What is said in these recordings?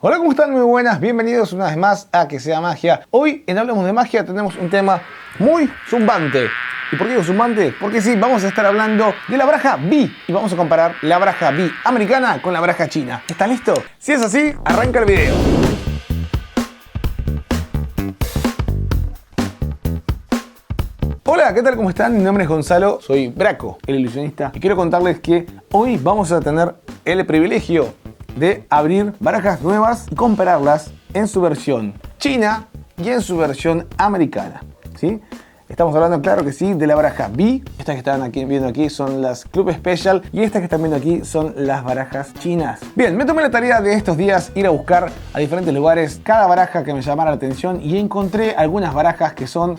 Hola, ¿cómo están? Muy buenas, bienvenidos una vez más a Que Sea Magia. Hoy en Hablemos de Magia tenemos un tema muy zumbante. ¿Y por qué digo zumbante? Porque sí, vamos a estar hablando de la baraja B y vamos a comparar la baraja B americana con la baraja china. ¿Estás listo? Si es así, arranca el video. Hola, ¿qué tal? ¿Cómo están? Mi nombre es Gonzalo, soy Braco, el ilusionista, y quiero contarles que hoy vamos a tener el privilegio de abrir barajas nuevas y compararlas en su versión china y en su versión americana, ¿sí? Estamos hablando, claro que sí, de la baraja B. Estas que están viendo aquí son las Club Special y estas que están viendo aquí son las barajas chinas. Bien, me tomé la tarea de estos días ir a buscar a diferentes lugares cada baraja que me llamara la atención y encontré algunas barajas que son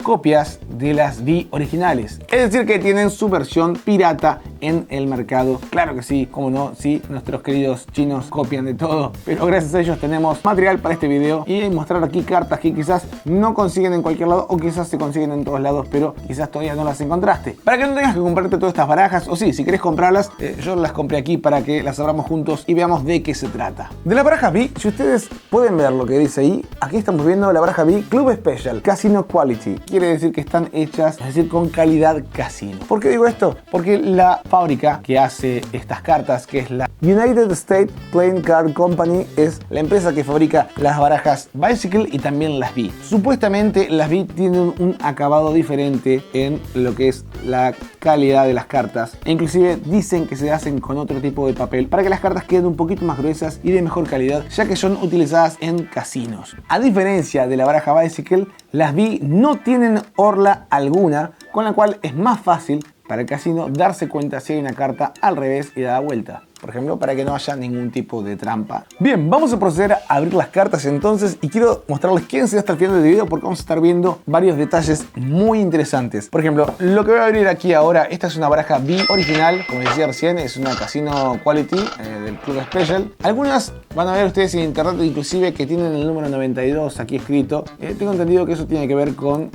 copias de las B originales, es decir que tienen su versión pirata en el mercado. Claro que sí, como no, sí, nuestros queridos chinos copian de todo, pero gracias a ellos tenemos material para este video y mostrar aquí cartas que quizás no consiguen en cualquier lado o quizás se consiguen en todos lados, pero quizás todavía no las encontraste. Para que no tengas que comprarte todas estas barajas, o sí, si querés comprarlas, yo las compré aquí para que las abramos juntos y veamos de qué se trata. De la baraja B, si ustedes pueden ver lo que dice ahí, aquí estamos viendo la baraja B Club Special Casino Quality. Quiere decir que están hechas, es decir, con calidad casino. ¿Por qué digo esto? Porque la fábrica que hace estas cartas, que es la United States Playing Card Company, es la empresa que fabrica las barajas Bicycle y también las B. Supuestamente las B tienen un acabado diferente en lo que es la calidad de las cartas e inclusive dicen que se hacen con otro tipo de papel para que las cartas queden un poquito más gruesas y de mejor calidad, ya que son utilizadas en casinos. A diferencia de la baraja Bicycle, las B no tienen orla alguna, con la cual es más fácil para el casino darse cuenta si hay una carta al revés y da vuelta. Por ejemplo, para que no haya ningún tipo de trampa. Bien, vamos a proceder a abrir las cartas entonces y quiero mostrarles quién se hasta el final del video porque vamos a estar viendo varios detalles muy interesantes. Por ejemplo, lo que voy a abrir aquí ahora, esta es una baraja B original, como les decía recién, es una Casino Quality del Club Special. Algunas van a ver ustedes en internet inclusive que tienen el número 92 aquí escrito. Tengo entendido que eso tiene que ver con...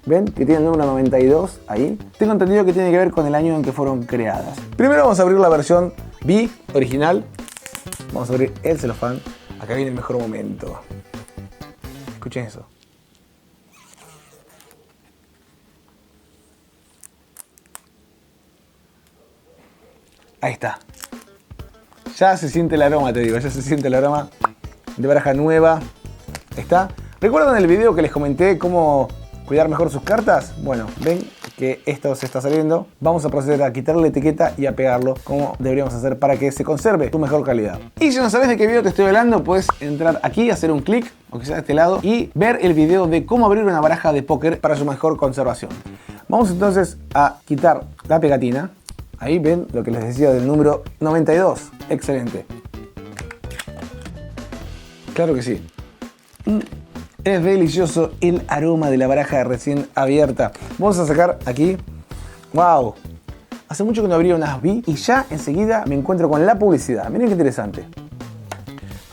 ¿Ven? Que tiene el número 92 ahí. Tengo entendido que tiene que ver con el año en que fueron creadas. Primero vamos a abrir la versión B original. Vamos a abrir el celofán. Acá viene el mejor momento. Escuchen eso. Ahí está. Ya se siente el aroma, te digo. Ya se siente el aroma de baraja nueva. Ahí está. ¿Recuerdan el video que les comenté cómo cuidar mejor sus cartas? Bueno, ven que esto se está saliendo. Vamos a proceder a quitarle la etiqueta y a pegarlo como deberíamos hacer para que se conserve su mejor calidad. Y si no sabes de qué video te estoy hablando, puedes entrar aquí, hacer un clic, o quizás de este lado, y ver el video de cómo abrir una baraja de póker para su mejor conservación. Vamos entonces a quitar la pegatina. Ahí ven lo que les decía del número 92. Excelente. Claro que sí. Es delicioso el aroma de la baraja recién abierta. Vamos a sacar aquí. ¡Wow! Hace mucho que no abría unas B y ya enseguida me encuentro con la publicidad. Miren qué interesante.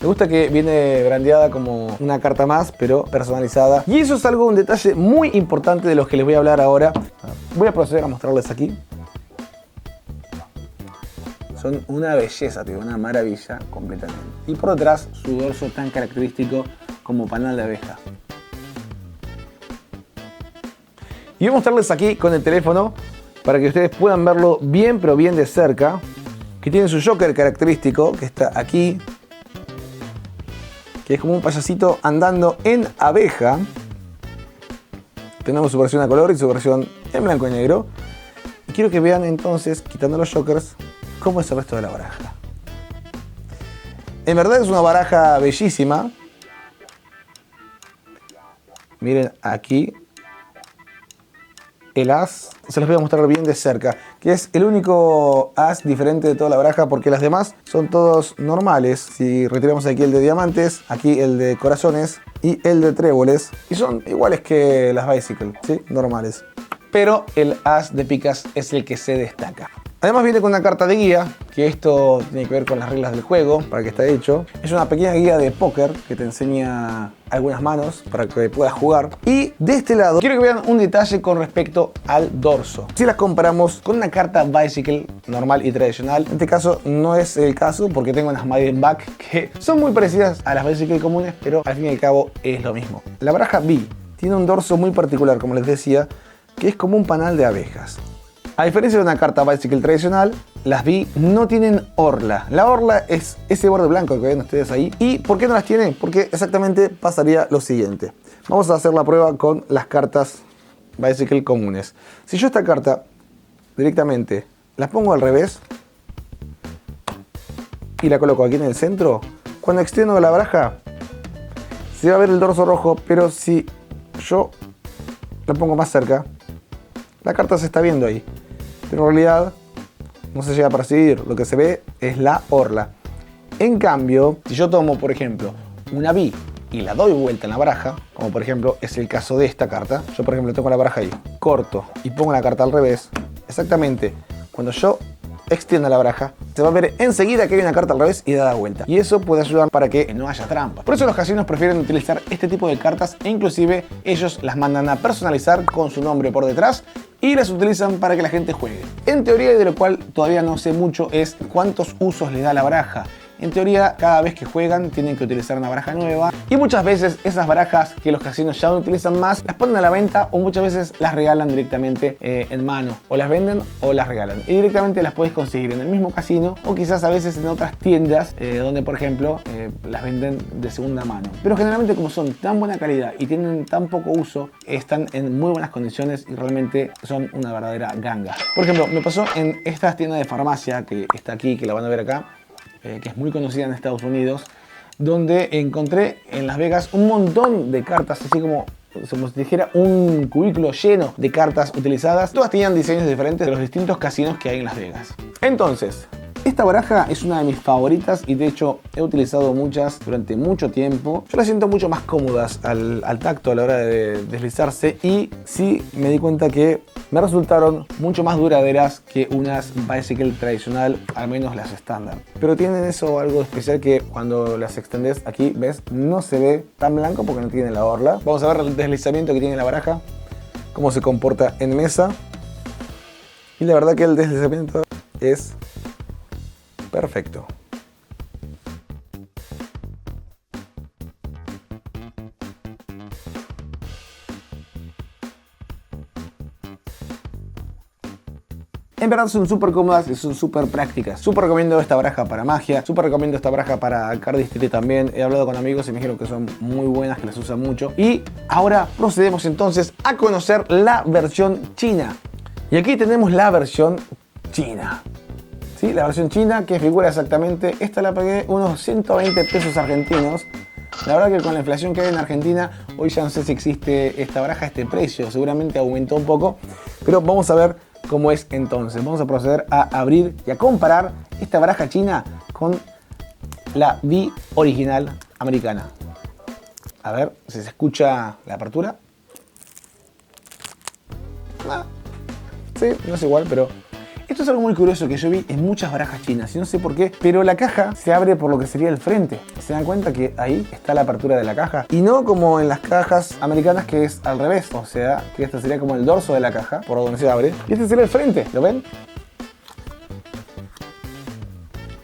Me gusta que viene brandeada como una carta más, pero personalizada. Y eso es un detalle muy importante de los que les voy a hablar ahora. Voy a proceder a mostrarles aquí. Son una belleza, tío, una maravilla completamente. Y por detrás su dorso tan característico como panal de abeja. Y voy a mostrarles aquí con el teléfono para que ustedes puedan verlo bien, pero bien de cerca. Que tiene su joker característico, que está aquí. Que es como un payasito andando en abeja. Tenemos su versión a color y su versión en blanco y negro. Y quiero que vean entonces, quitando los jokers, cómo es el resto de la baraja. En verdad es una baraja bellísima. Miren aquí el as, se los voy a mostrar bien de cerca, que es el único as diferente de toda la baraja porque las demás son todos normales. Si retiramos aquí el de diamantes, aquí el de corazones y el de tréboles, y son iguales que las Bicycle, ¿sí? Normales. Pero el as de picas es el que se destaca. Además viene con una carta de guía, que esto tiene que ver con las reglas del juego, para que está hecho. Es una pequeña guía de póker que te enseña algunas manos para que puedas jugar. Y de este lado quiero que vean un detalle con respecto al dorso. Si las comparamos con una carta Bicycle normal y tradicional, en este caso no es el caso porque tengo unas Made in Back que son muy parecidas a las Bicycle comunes, pero al fin y al cabo es lo mismo. La baraja B tiene un dorso muy particular, como les decía, que es como un panal de abejas. A diferencia de una carta Bicycle tradicional, las B no tienen orla. La orla es ese borde blanco que ven ustedes ahí. ¿Y por qué no las tienen? Porque exactamente pasaría lo siguiente. Vamos a hacer la prueba con las cartas Bicycle comunes. Si yo esta carta directamente la pongo al revés y la coloco aquí en el centro, cuando extiendo la baraja se va a ver el dorso rojo, pero si yo la pongo más cerca, la carta se está viendo ahí. Pero en realidad no se llega a percibir, lo que se ve es la orla. En cambio, si yo tomo, por ejemplo, una B y la doy vuelta en la baraja, como por ejemplo es el caso de esta carta, yo por ejemplo tengo la baraja ahí, corto y pongo la carta al revés, exactamente cuando yo extienda la baraja, se va a ver enseguida que hay una carta al revés y da vuelta. Y eso puede ayudar para que no haya trampa. Por eso los casinos prefieren utilizar este tipo de cartas e inclusive ellos las mandan a personalizar con su nombre por detrás y las utilizan para que la gente juegue. En teoría, y de lo cual todavía no sé mucho, es cuántos usos le da la baraja. En teoría, cada vez que juegan tienen que utilizar una baraja nueva y muchas veces esas barajas que los casinos ya no utilizan más las ponen a la venta o muchas veces las regalan directamente en mano, o las venden o las regalan y directamente las puedes conseguir en el mismo casino o quizás a veces en otras tiendas donde por ejemplo las venden de segunda mano, pero generalmente como son tan buena calidad y tienen tan poco uso, están en muy buenas condiciones y realmente son una verdadera ganga. Por ejemplo, me pasó en esta tienda de farmacia que está aquí, que la van a ver acá, que es muy conocida en Estados Unidos, donde encontré en Las Vegas un montón de cartas, así como si dijera un cubículo lleno de cartas utilizadas. Todas tenían diseños diferentes de los distintos casinos que hay en Las Vegas. Entonces, esta baraja es una de mis favoritas y de hecho he utilizado muchas durante mucho tiempo. Yo las siento mucho más cómodas al tacto a la hora de deslizarse y sí me di cuenta que me resultaron mucho más duraderas que unas Bicycle tradicional, al menos las estándar. Pero tienen eso algo especial que cuando las extendes aquí, ves, no se ve tan blanco porque no tiene la orla. Vamos a ver el deslizamiento que tiene la baraja, cómo se comporta en mesa. Y la verdad que el deslizamiento es perfecto. En verdad son súper cómodas y son súper prácticas. Súper recomiendo esta baraja para magia, súper recomiendo esta baraja para cardistry también. He hablado con amigos y me dijeron que son muy buenas, que las usan mucho. Y ahora procedemos entonces a conocer la versión china. Y aquí tenemos la versión china. ¿Sí? La versión china que figura exactamente, esta la pagué unos 120 pesos argentinos. La verdad que con la inflación que hay en Argentina, hoy ya no sé si existe esta baraja a este precio, seguramente aumentó un poco, pero vamos a ver cómo es entonces. Vamos a proceder a abrir y a comparar esta baraja china con la B original americana. A ver si se escucha la apertura. Sí, no es igual, pero esto es algo muy curioso que yo vi en muchas barajas chinas y no sé por qué, pero la caja se abre por lo que sería el frente. ¿Se dan cuenta que ahí está la apertura de la caja? Y no como en las cajas americanas que es al revés, o sea, que este sería como el dorso de la caja, por donde se abre, y este sería el frente, ¿lo ven?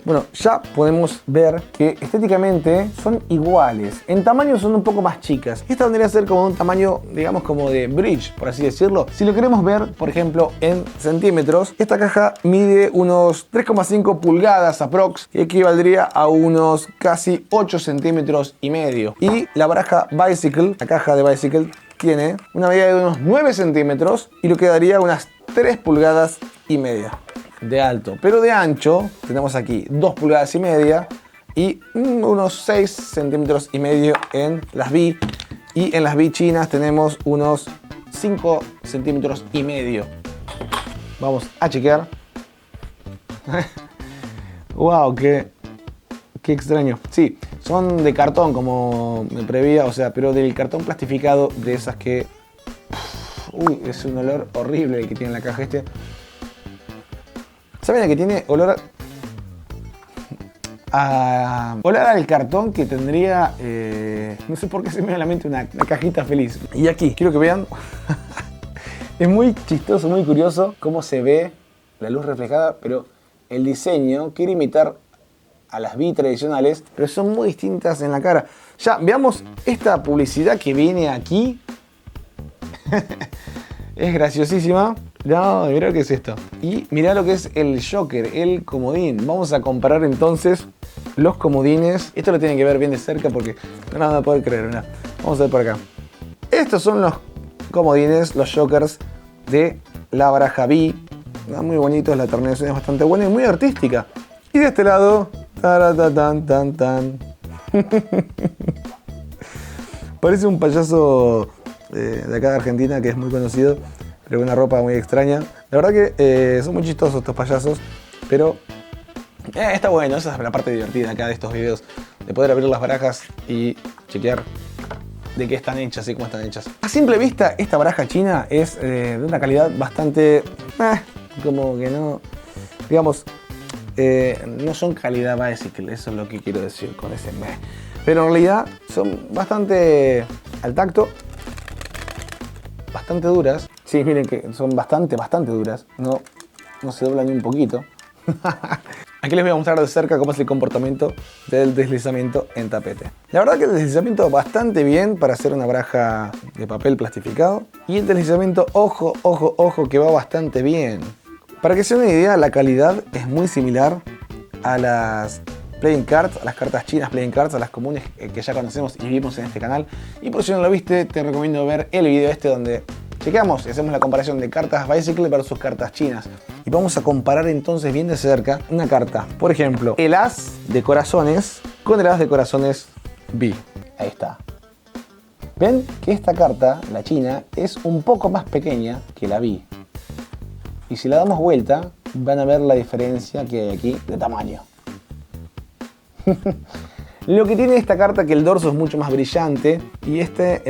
Bueno, ya podemos ver que estéticamente son iguales. En tamaño son un poco más chicas. Esta vendría a ser como un tamaño, digamos, como de bridge, por así decirlo. Si lo queremos ver, por ejemplo, en centímetros, esta caja mide unos 3,5 pulgadas aprox, que equivaldría a unos casi 8 centímetros y medio. Y la baraja Bicycle, la caja de Bicycle, tiene una medida de unos 9 centímetros y lo que daría unas 3 pulgadas y media de alto, pero de ancho tenemos aquí 2 pulgadas y media y unos 6 centímetros y medio en las B, y en las B chinas tenemos unos 5 centímetros y medio. Vamos a chequear. Wow, qué extraño. Sí, son de cartón como me prevía, o sea, pero del cartón plastificado, de esas que uy, es un olor horrible el que tiene la caja este. ¿Saben que tiene olor olor al cartón que tendría, no sé por qué se me viene a la mente una cajita feliz? Y aquí, quiero que vean, es muy chistoso, muy curioso cómo se ve la luz reflejada, pero el diseño quiere imitar a las Wii tradicionales, pero son muy distintas en la cara. Ya, veamos esta publicidad que viene aquí. Es graciosísima. No, mirá lo que es esto. Y mirá lo que es el Joker, el comodín. Vamos a comparar entonces los comodines. Esto lo tienen que ver bien de cerca porque no van a poder creer. Mirá. Vamos a ver por acá. Estos son los comodines, los Jokers de la baraja Wii. Muy bonitos, la terminación es bastante buena y muy artística. Y de este lado, tan. Parece un payaso de acá de Argentina que es muy conocido, pero con una ropa muy extraña. La verdad que son muy chistosos estos payasos, pero está bueno. Esa es la parte divertida acá de estos videos, de poder abrir las barajas y chequear de qué están hechas y cómo están hechas. A simple vista, esta baraja china es de una calidad bastante, como que no, digamos, no son calidad bicycle, eso es lo que quiero decir con ese meh. Pero en realidad son bastante al tacto, bastante duras. Sí, miren que son bastante duras, no se doblan ni un poquito. Aquí les voy a mostrar de cerca cómo es el comportamiento del deslizamiento en tapete. La verdad que el deslizamiento bastante bien para hacer una baraja de papel plastificado. Y el deslizamiento, ojo, que va bastante bien. Para que se den una idea, la calidad es muy similar a las playing cards, a las cartas chinas playing cards, a las comunes que ya conocemos y vimos en este canal. Y por si no lo viste, te recomiendo ver el video este donde chequeamos y hacemos la comparación de cartas bicycle versus cartas chinas. Y vamos a comparar entonces bien de cerca una carta. Por ejemplo, el as de corazones con el as de corazones B. Ahí está. Ven que esta carta, la china, es un poco más pequeña que la B. Y si la damos vuelta, van a ver la diferencia que hay aquí de tamaño. Lo que tiene esta carta que el dorso es mucho más brillante y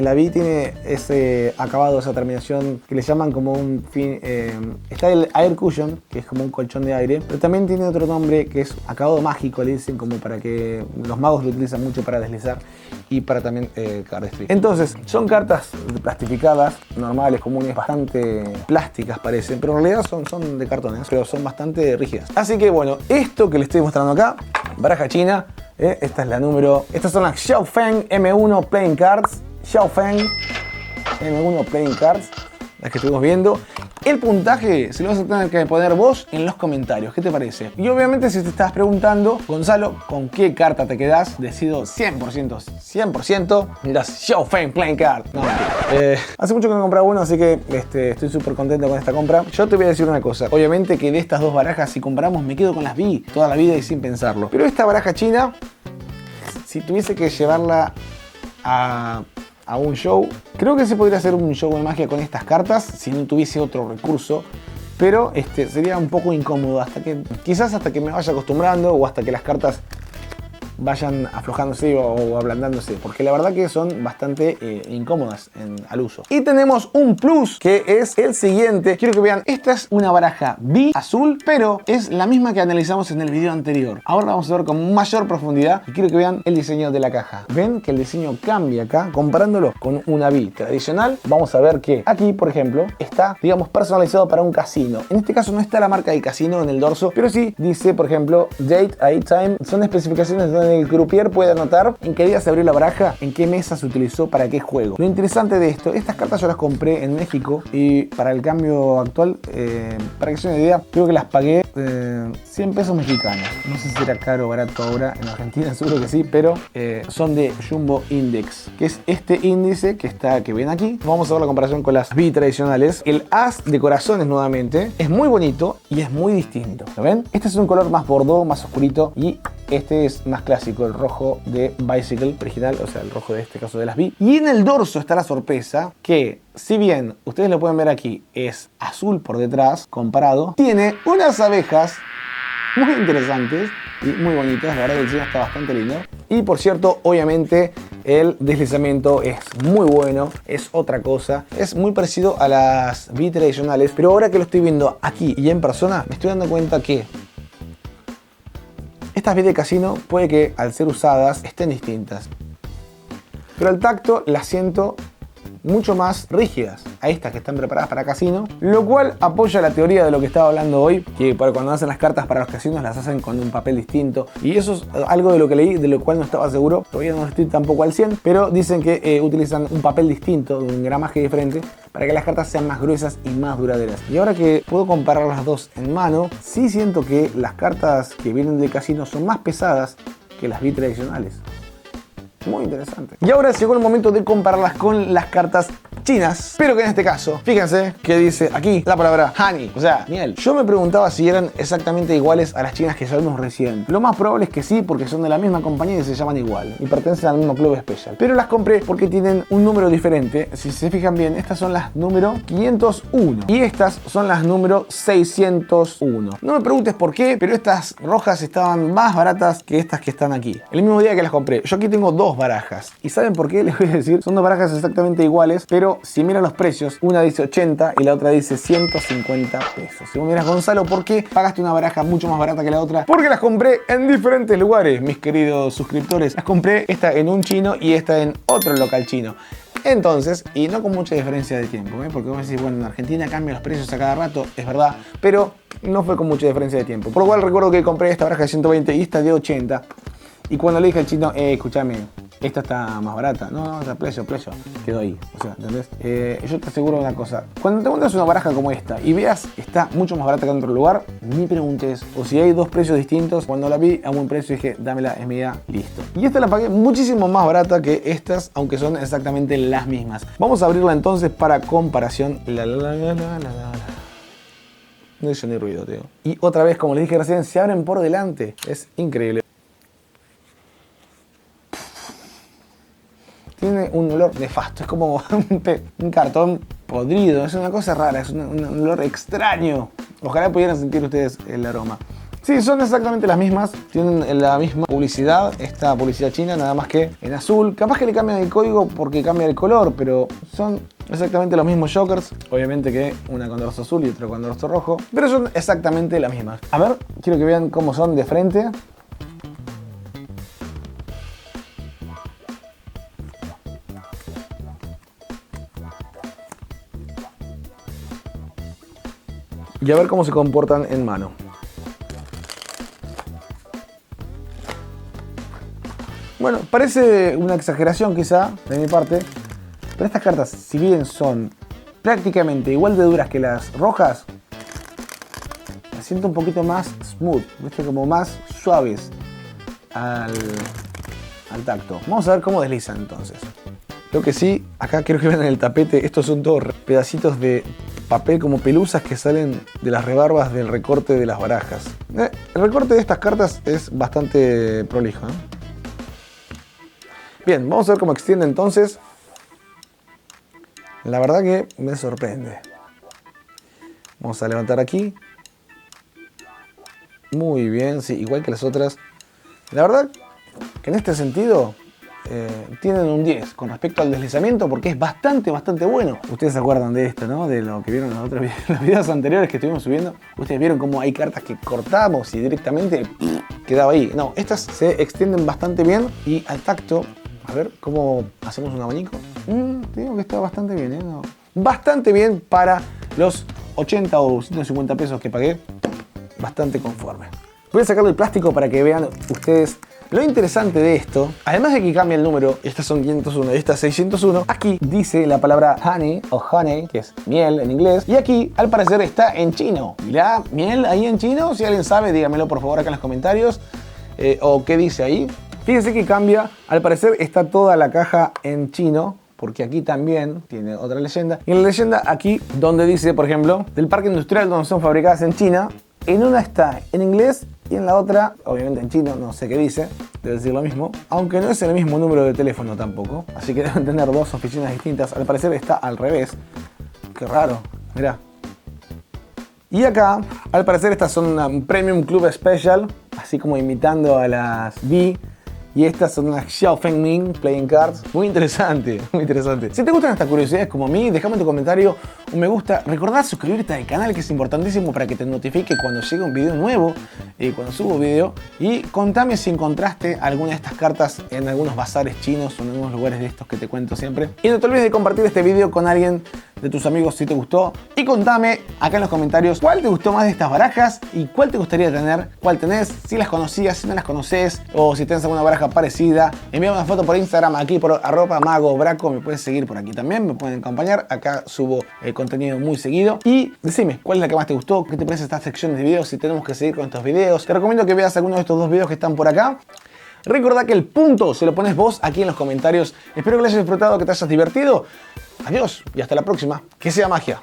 la B tiene ese acabado, esa terminación que le llaman como un está el Air Cushion, que es como un colchón de aire, pero también tiene otro nombre que es acabado mágico, le dicen, como para que los magos lo utilizan mucho para deslizar y para también cardistry. Entonces, son cartas plastificadas, normales, comunes, bastante plásticas parecen, pero en realidad son de cartones, pero son bastante rígidas. Así que bueno, esto que les estoy mostrando acá, baraja china. Esta es la número. Estas son las Xiaofeng M1 Playing Cards. Xiaofeng M1 Playing Cards. Las que estuvimos viendo. El puntaje se lo vas a tener que poner vos en los comentarios. ¿Qué te parece? Y obviamente si te estás preguntando, Gonzalo, ¿con qué carta te quedás? Decido 100% las Xiaofeng Playing Card. No, hace mucho que no he comprado uno, así que estoy súper contento con esta compra. Yo te voy a decir una cosa. Obviamente que de estas dos barajas, si compramos, me quedo con las B toda la vida y sin pensarlo. Pero esta baraja china, si tuviese que llevarla a un show, creo que se podría hacer un show de magia con estas cartas si no tuviese otro recurso, pero sería un poco incómodo quizás hasta que me vaya acostumbrando o hasta que las cartas vayan aflojándose o ablandándose, porque la verdad que son bastante incómodas al uso. Y tenemos un plus que es el siguiente. Quiero que vean, esta es una baraja B azul, pero es la misma que analizamos en el video anterior. Ahora vamos a ver con mayor profundidad y quiero que vean el diseño de la caja. Ven que el diseño cambia acá comparándolo con una B tradicional. Vamos a ver que aquí, por ejemplo, está, digamos, personalizado para un casino. En este caso no está la marca del casino en el dorso, pero sí dice, por ejemplo, date, time. Son especificaciones donde el croupier puede anotar en qué día se abrió la baraja, en qué mesa se utilizó, para qué juego. Lo interesante de esto, estas cartas yo las compré en México y para el cambio actual, para que se den una idea, creo que las pagué 100 pesos mexicanos. No sé si era caro o barato ahora en Argentina, seguro que sí, pero son de Jumbo Index, que es este índice que ven aquí. Vamos a ver la comparación con las B tradicionales. El as de corazones nuevamente es muy bonito y es muy distinto. ¿Lo ven? Este es un color más bordó, más oscurito, y este es más clásico, el rojo de Bicycle original, o sea, el rojo de este caso de las B. Y en el dorso está la sorpresa que, si bien ustedes lo pueden ver aquí, es azul por detrás comparado, tiene unas abejas muy interesantes y muy bonitas. La verdad que el diseño está bastante lindo. Y por cierto, obviamente El deslizamiento es muy bueno, es otra cosa. Es muy parecido a las V tradicionales, pero ahora que lo estoy viendo aquí y en persona, me estoy dando cuenta que estas V de casino puede que al ser usadas estén distintas. Pero al tacto las siento mucho más rígidas a estas que están preparadas para casino, lo cual apoya la teoría de lo que estaba hablando hoy, que para cuando hacen las cartas para los casinos las hacen con un papel distinto, y eso es algo de lo que leí, de lo cual no estaba seguro, todavía no estoy tampoco al 100, pero dicen que utilizan un papel distinto, de un gramaje diferente, para que las cartas sean más gruesas y más duraderas. Y ahora que puedo comparar las dos en mano, sí siento que las cartas que vienen de casino son más pesadas que las V tradicionales. Muy interesante. Y ahora llegó el momento de compararlas con las cartas chinas, pero que en este caso, fíjense que dice aquí la palabra honey, o sea, miel. Yo me preguntaba si eran exactamente iguales a las chinas que sabemos recién. Lo más probable es que sí, porque son de la misma compañía y se llaman igual y pertenecen al mismo club especial. Pero las compré porque tienen un número diferente. Si se fijan bien, estas son las número 501 y estas son las número 601. No me preguntes por qué, pero estas rojas estaban más baratas que estas que están aquí. El mismo día que las compré. Yo aquí tengo dos barajas. ¿Y saben por qué? Les voy a decir. Son dos barajas exactamente iguales, pero si miran los precios, una dice 80 y la otra dice 150 pesos. Si vos miras, Gonzalo, ¿por qué pagaste una baraja mucho más barata que la otra? Porque las compré en diferentes lugares, mis queridos suscriptores. Las compré esta en un chino y esta en otro local chino. Entonces, y no con mucha diferencia de tiempo, porque vos decís, bueno, en Argentina cambian los precios a cada rato, es verdad, pero no fue con mucha diferencia de tiempo. Por lo cual recuerdo que compré esta baraja de 120 y esta de 80. Y cuando le dije al chino, escúchame, esta está más barata. No, está precio. Quedó ahí. O sea, ¿entendés? Yo te aseguro una cosa. Cuando te encuentras una baraja como esta y veas está mucho más barata que en otro lugar, ni preguntes. O si hay dos precios distintos, cuando la vi a buen precio dije, dámela, es mía, listo. Y esta la pagué muchísimo más barata que estas, aunque son exactamente las mismas. Vamos a abrirla entonces para comparación. No hizo ni ruido, tío. Y otra vez, como les dije recién, se abren por delante. Es increíble. Tiene un olor nefasto, es como un cartón podrido, es una cosa rara, es un olor extraño. Ojalá pudieran sentir ustedes el aroma. Sí, son exactamente las mismas, tienen la misma publicidad, esta publicidad china, nada más que en azul. Capaz que le cambian el código porque cambia el color, pero son exactamente los mismos Jokers. Obviamente que una con dorso azul y otra con dorso rojo, pero son exactamente las mismas. A ver, quiero que vean cómo son de frente. Y a ver cómo se comportan en mano. Bueno, parece una exageración quizá de mi parte, pero estas cartas, si bien son prácticamente igual de duras que las rojas, las siento un poquito más smooth, ¿viste? Como más suaves al tacto. Vamos a ver cómo deslizan entonces. Lo que sí, acá quiero que vean en el tapete, estos son todos pedacitos de papel como pelusas que salen de las rebarbas del recorte de las barajas. El recorte de estas cartas es bastante prolijo, ¿no? Bien, vamos a ver cómo extiende entonces. La verdad que me sorprende. Vamos a levantar aquí. Muy bien, sí, igual que las otras. La verdad que en este sentido tienen un 10 con respecto al deslizamiento porque es bastante bueno. Ustedes se acuerdan de esto, ¿no? De lo que vieron en los videos anteriores que estuvimos subiendo. Ustedes vieron cómo hay cartas que cortamos y directamente quedaba ahí. No, estas se extienden bastante bien y al tacto, a ver cómo hacemos un abanico. Digo que está bastante bien, ¿eh? No. Bastante bien para los 80 o 150 pesos que pagué. Bastante conforme. Voy a sacarle el plástico para que vean ustedes lo interesante de esto. Además de que cambia el número, estas son 501 y estas 601, aquí dice la palabra honey o honey, que es miel en inglés, y aquí al parecer está en chino. Mirá, miel ahí en chino, si alguien sabe, dígamelo por favor acá en los comentarios, o qué dice ahí. Fíjense que cambia, al parecer está toda la caja en chino, porque aquí también tiene otra leyenda. Y en la leyenda aquí, donde dice, por ejemplo, del parque industrial donde son fabricadas en China, en una está en inglés y en la otra, obviamente en chino, no sé qué dice, debe decir lo mismo, aunque no es el mismo número de teléfono tampoco, así que deben tener dos oficinas distintas. Al parecer está al revés. Qué raro, mirá. Y acá, al parecer estas son una Premium Club Special, así como imitando a las V. Y estas son unas Xiao Feng Ming Playing Cards. Muy interesante, muy interesante. Si te gustan estas curiosidades como a mí, déjame en tu comentario un me gusta. Recordá suscribirte al canal, que es importantísimo para que te notifique cuando llegue un video nuevo, cuando subo video. Y contame si encontraste alguna de estas cartas en algunos bazares chinos o en algunos lugares de estos que te cuento siempre. Y no te olvides de compartir este video con alguien de tus amigos si te gustó. Y contame acá en los comentarios cuál te gustó más de estas barajas y cuál te gustaría tener, cuál tenés, si las conocías, si no las conoces o si tenés alguna baraja parecida. Envíame una foto por Instagram, aquí por @magobraco. Me puedes seguir por aquí también, me pueden acompañar. Acá subo contenido muy seguido. Y decime cuál es la que más te gustó, qué te parece esta sección de videos, si tenemos que seguir con estos videos. Te recomiendo que veas alguno de estos dos videos que están por acá. Recordá que el punto se lo pones vos aquí en los comentarios. Espero que lo hayas disfrutado, que te hayas divertido. Adiós y hasta la próxima. Que sea magia.